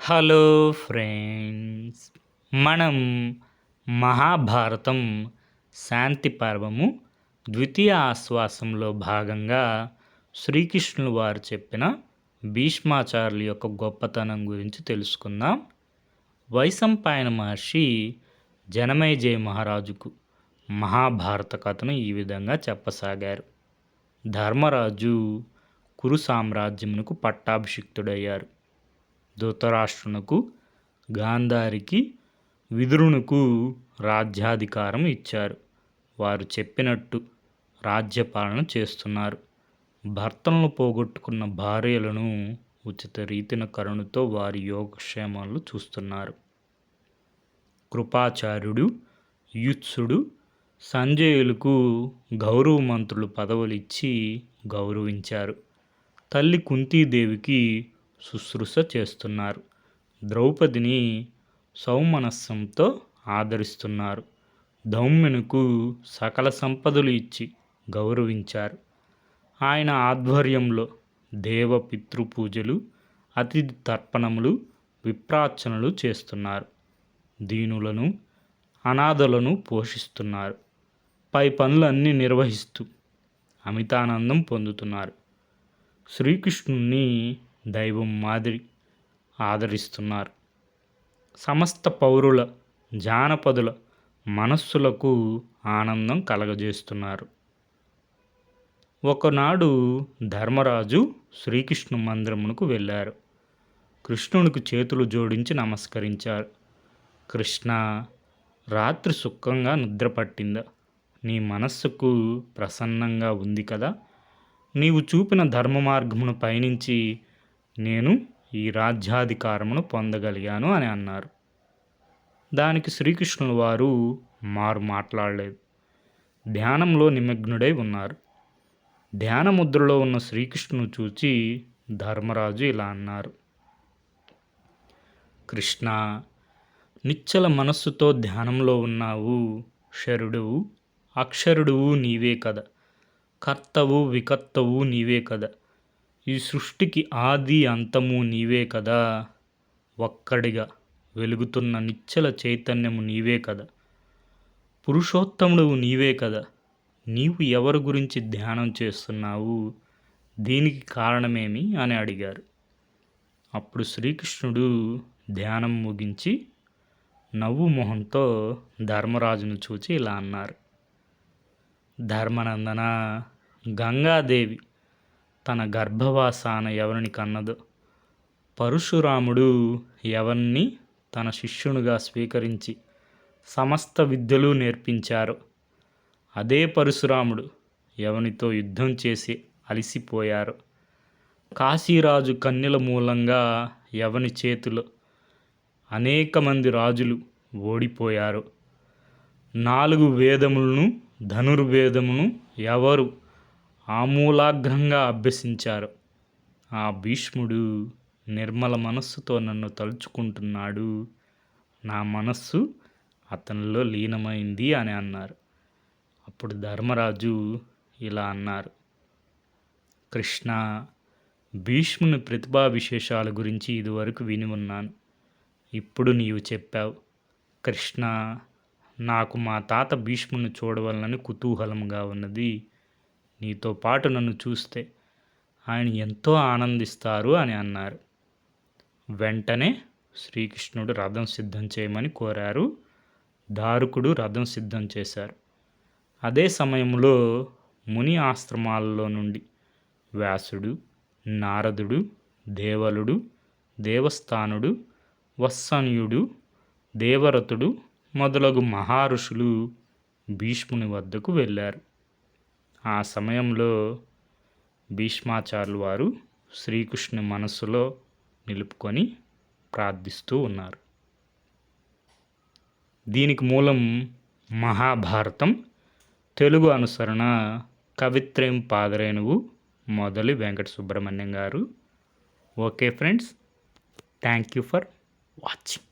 Hello friends, మనం మహాభారతం శాంతి పర్వము ద్వితీయ ఆశ్వాసంలో భాగంగా శ్రీకృష్ణులు వారు చెప్పిన భీష్మాచార్యుల యొక్క గొప్పతనం గురించి తెలుసుకుందాం. వైశంపాయన మహర్షి జనమేజయ మహారాజుకు మహాభారత కథను ఈ విధంగా చెప్పసాగారు. ధర్మరాజు కురు సామ్రాజ్యమునకు పట్టాభిషిక్తుడయ్యారు. ధృతరాష్ట్రునకు, గాంధారికి, విదురునకు రాజ్యాధికారం ఇచ్చారు. వారు చెప్పినట్టు రాజ్యపాలన చేస్తున్నారు. భర్తలను పోగొట్టుకున్న భార్యలను ఉచిత రీతిన కరుణతో వారి యోగక్షేమాలను చూస్తున్నారు. కృపాచార్యుడు, యుత్సుడు, సంజయులకు గౌరవమంత్రులు పదవులు ఇచ్చి గౌరవించారు. తల్లి కుంతీదేవికి శుశ్రూష చేస్తున్నారు. ద్రౌపదిని సౌమనస్యంతో ఆదరిస్తున్నారు. ధౌమ్యునకు సకల సంపదలు ఇచ్చి గౌరవించారు. ఆయన ఆధ్వర్యంలో దేవ పితృపూజలు, అతిథి తర్పణములు, విప్రార్చనలు చేస్తున్నారు. దీనులను, అనాథలను పోషిస్తున్నారు. పై పనులన్నీ నిర్వహిస్తూ అమితానందం పొందుతున్నారు. శ్రీకృష్ణుని దైవం మాదిరి ఆదరిస్తున్నారు. సమస్త పౌరుల, జానపదుల మనస్సులకు ఆనందం కలగజేస్తున్నారు. ఒకనాడు ధర్మరాజు శ్రీకృష్ణ మందిరమునకు వెళ్ళారు. కృష్ణునికి చేతులు జోడించి నమస్కరించారు. కృష్ణ, రాత్రి సుఖంగా నిద్ర పట్టిందా? నీ మనస్సుకు ప్రసన్నంగా ఉంది కదా? నీవు చూపిన ధర్మ మార్గమును పయనించి నేను ఈ రాజ్యాధికారమును పొందగలిగాను అని అన్నారు. దానికి శ్రీకృష్ణుల వారు మాట్లాడలేదు. ధ్యానంలో నిమగ్నుడై ఉన్నారు. ధ్యాన ముద్రలో ఉన్న శ్రీకృష్ణును చూచి ధర్మరాజు ఇలా అన్నారు. కృష్ణ, నిశ్చల మనస్సుతో ధ్యానంలో ఉన్నావు. క్షరుడువు, అక్షరుడువు నీవే కదా. కర్తవు, వికర్తవు నీవే కదా. ఈ సృష్టికి ఆది అంతము నీవే కదా. ఒక్కడిగా వెలుగుతున్న నిశ్చల చైతన్యము నీవే కదా. పురుషోత్తముడు నీవే కదా. నీవు ఎవరి గురించి ధ్యానం చేస్తున్నావు? దీనికి కారణమేమి అని అడిగారు. అప్పుడు శ్రీకృష్ణుడు ధ్యానం ముగించి నవ్వు మొహంతో ధర్మరాజును చూచి ఇలా అన్నారు. ధర్మనందన, గంగాదేవి తన గర్భవాసాన ఎవరిని కన్నదో, పరశురాముడు ఎవరిని తన శిష్యునిగా స్వీకరించి సమస్త విద్యలు నేర్పించారో, అదే పరశురాముడు ఎవనితో యుద్ధం చేసి అలిసిపోయారో, కాశీరాజు కన్యల మూలంగా ఎవని చేతిలో అనేక మంది రాజులు ఓడిపోయారో, 4 వేదములను, ధనుర్వేదమును ఎవరు ఆమూలాగ్రంగా అభ్యసించారు, ఆ భీష్ముడు నిర్మల మనస్సుతో నన్ను తలుచుకుంటున్నాడు. నా మనస్సు అతనిలో లీనమైంది అని అన్నారు. అప్పుడు ధర్మరాజు ఇలా అన్నారు. కృష్ణ, భీష్ముని ప్రతిభా విశేషాల గురించి ఇదివరకు విని ఉన్నాను. ఇప్పుడు నీవు చెప్పావు. కృష్ణ, నాకు మా తాత భీష్ముని చూడవలనని కుతూహలంగా ఉన్నది. నీతో పాటు నన్ను చూస్తే ఆయన ఎంతో ఆనందిస్తారు అని అన్నారు. వెంటనే శ్రీకృష్ణుడు రథం సిద్ధం చేయమని కోరారు. దారుకుడు రథం సిద్ధం చేశారు. అదే సమయంలో ముని ఆశ్రమాలలో నుండి వ్యాసుడు, నారదుడు, దేవలుడు, దేవస్థానుడు, వత్సన్యుడు, దేవరతుడు మొదలగు మహర్షులు భీష్ముని వద్దకు వెళ్ళారు. ఆ సమయంలో భీష్మాచార్యులు వారు శ్రీకృష్ణుని మనస్సులో నిలుపుకొని ప్రార్థిస్తూ ఉన్నారు. దీనికి మూలం మహాభారతం. తెలుగు అనుసరణ కవిత్రయం పాదరేణువు మొదలి వెంకట సుబ్రహ్మణ్యం గారు. Okay friends, thank you for watching.